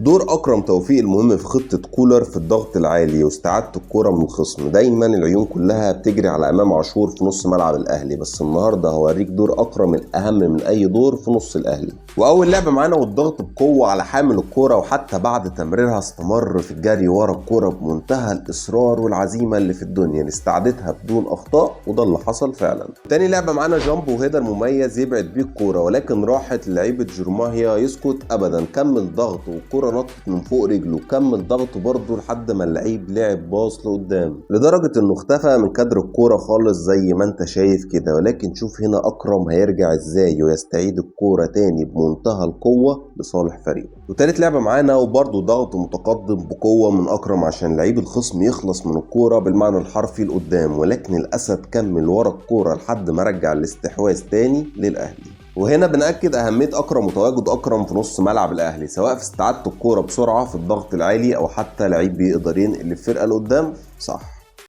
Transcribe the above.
دور أكرم توفيق المهم في خطة كولر في الضغط العالي واستعادة الكرة من الخصم. دايما العيون كلها بتجري على إمام عاشور في نص ملعب الأهلي، بس النهاردة هوريك دور أكرم الأهم من أي دور في نص الأهلي. وأول لعبة معانا والضغط بقوة على حامل الكرة، وحتى بعد تمريرها استمر في الجري ورا الكرة بمنتهى الإصرار والعزيمة اللي في الدنيا لاستعادتها بدون أخطاء، وده اللي حصل فعلا. تاني لعبة معانا جامبو وهيدر مميز يبعد بيه الكرة، ولكن راحت للعيبة جرماهيا يسكت أبدا. كمل ضغط والكرة نطت من فوق رجله، كمل ضغط برضه لحد ما اللعيب لعب باص لقدام لدرجة انه اختفى من كادر الكورة خالص زي ما انت شايف كده. ولكن شوف هنا اكرم هيرجع ازاي ويستعيد الكورة تاني بمنتهى القوة لصالح فريقه. وتالت لعبة معانا وبرضه ضغط متقدم بقوة من اكرم عشان لعيب الخصم يخلص من الكورة بالمعنى الحرفي لقدام، ولكن الاسد كمل ورا الكورة لحد ما رجع الاستحواذ تاني للاهلي. وهنا بنأكد أهمية أكرم وتواجد أكرم في نص ملعب الأهلي، سواء في استعادة الكورة بسرعة في الضغط العالي أو حتى لعيب بيقدر ينقل الفرقة لقدام صح.